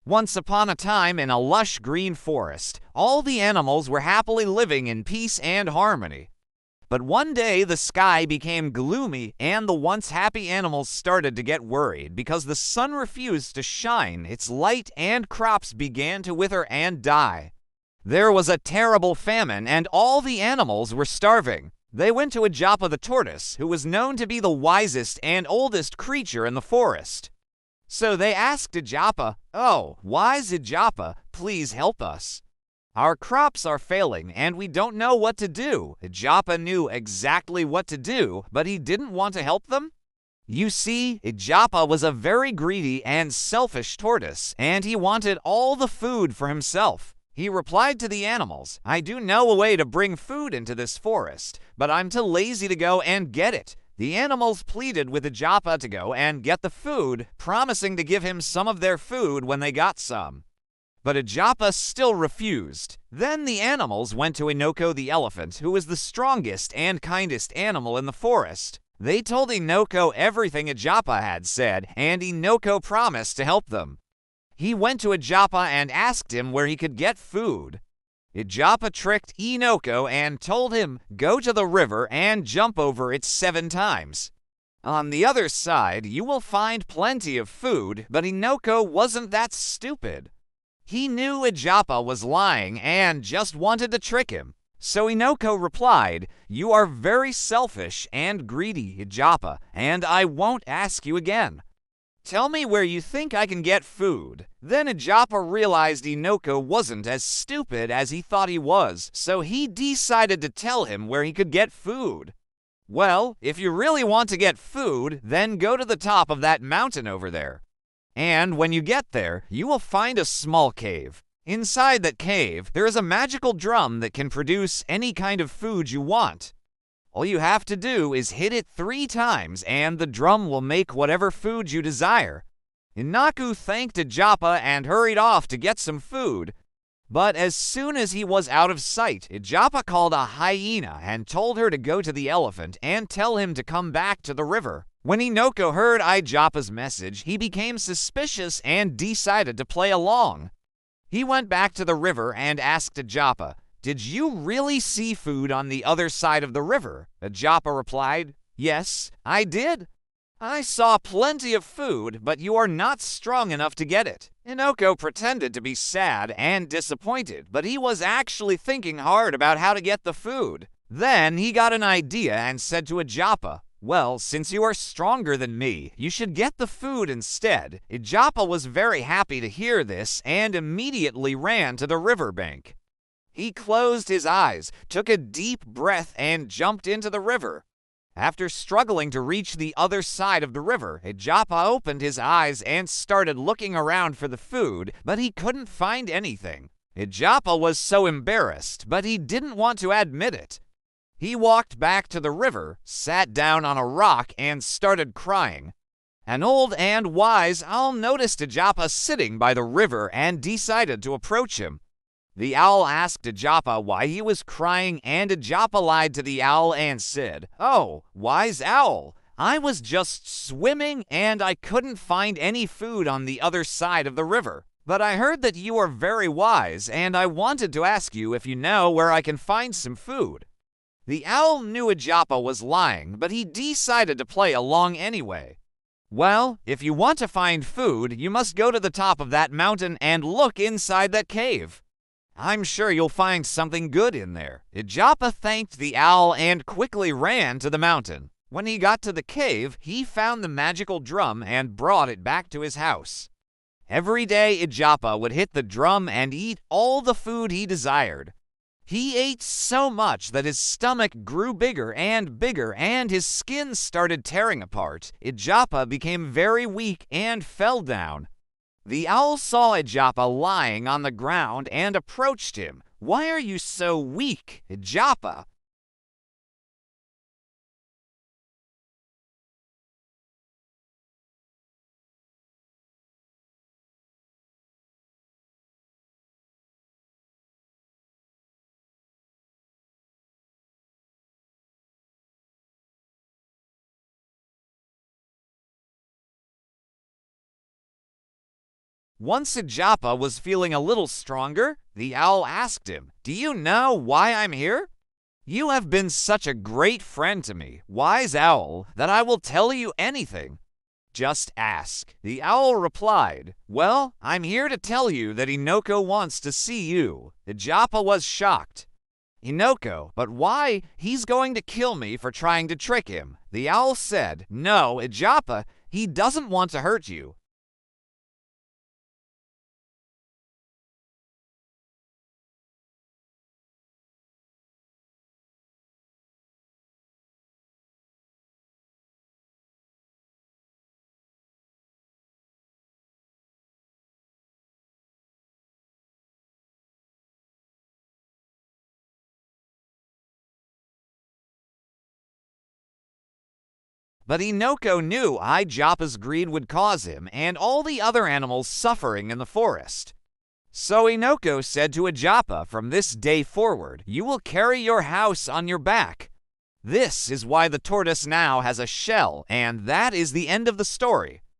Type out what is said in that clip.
Once upon a time, in a lush green forest, all the animals were happily living in peace and harmony. But one day the sky became gloomy and the once happy animals started to get worried because the sun refused to shine its light and crops began to wither and die. There was a terrible famine and all the animals were starving. They went to Ijapa the Tortoise, who was known to be the wisest and oldest creature in the forest. So they asked Ijapa, "Oh, wise Ijapa, please help us. Our crops are failing and we don't know what to do." Ijapa knew exactly what to do, but he didn't want to help them. You see, Ijapa was a very greedy and selfish tortoise, and he wanted all the food for himself. He replied to the animals, "I do know a way to bring food into this forest, but I'm too lazy to go and get it." The animals pleaded with Ijapa to go and get the food, promising to give him some of their food when they got some. But Ijapa still refused. Then the animals went to Inoko the elephant, who was the strongest and kindest animal in the forest. They told Inoko everything Ijapa had said, and Inoko promised to help them. He went to Ijapa and asked him where he could get food. Ijapa tricked Inoko and told him, "Go to the river and jump over it 7 times. On the other side, you will find plenty of food." But Inoko wasn't that stupid. He knew Ijapa was lying and just wanted to trick him. So Inoko replied, "You are very selfish and greedy, Ijapa, and I won't ask you again. Tell me where you think I can get food." Then Ijapa realized Inoko wasn't as stupid as he thought he was, so he decided to tell him where he could get food. "Well, if you really want to get food, then go to the top of that mountain over there. And when you get there, you will find a small cave. Inside that cave, there is a magical drum that can produce any kind of food you want. All you have to do is hit it 3 times, and the drum will make whatever food you desire." Inaku thanked Ijapa and hurried off to get some food. But as soon as he was out of sight, Ijapa called a hyena and told her to go to the elephant and tell him to come back to the river. When Inoko heard Ijapa's message, he became suspicious and decided to play along. He went back to the river and asked Ijapa, "Did you really see food on the other side of the river?" Ijapa replied, "Yes, I did. I saw plenty of food, but you are not strong enough to get it." Inoko pretended to be sad and disappointed, but he was actually thinking hard about how to get the food. Then he got an idea and said to Ijapa, "Well, since you are stronger than me, you should get the food instead." Ijapa was very happy to hear this and immediately ran to the riverbank. He closed his eyes, took a deep breath, and jumped into the river. After struggling to reach the other side of the river, Ijapa opened his eyes and started looking around for the food, but he couldn't find anything. Ijapa was so embarrassed, but he didn't want to admit it. He walked back to the river, sat down on a rock, and started crying. An old and wise owl noticed Ijapa sitting by the river and decided to approach him. The owl asked Ijapa why he was crying, and Ijapa lied to the owl and said, "Oh, wise owl, I was just swimming and I couldn't find any food on the other side of the river. But I heard that you are very wise, and I wanted to ask you if you know where I can find some food." The owl knew Ijapa was lying, but he decided to play along anyway. "Well, if you want to find food, you must go to the top of that mountain and look inside that cave. I'm sure you'll find something good in there." Ijapa thanked the owl and quickly ran to the mountain. When he got to the cave, he found the magical drum and brought it back to his house. Every day, Ijapa would hit the drum and eat all the food he desired. He ate so much that his stomach grew bigger and his skin started tearing apart. Ijapa became very weak and fell down. The owl saw Ijapa lying on the ground and approached him. "Why are you so weak, Ijapa?" Once Ijapa was feeling a little stronger, the owl asked him, "Do you know why I'm here?" "You have been such a great friend to me, wise owl, that I will tell you anything. Just ask." The owl replied, "Well, I'm here to tell you that Inoko wants to see you." Ijapa was shocked. "Inoko, but why? He's going to kill me for trying to trick him." The owl said, "No, Ijapa, he doesn't want to hurt you. But Inoko knew Ijapa's greed would cause him and all the other animals suffering in the forest. So Inoko said to Ijapa, "From this day forward, you will carry your house on your back." This is why the tortoise now has a shell, and that is the end of the story.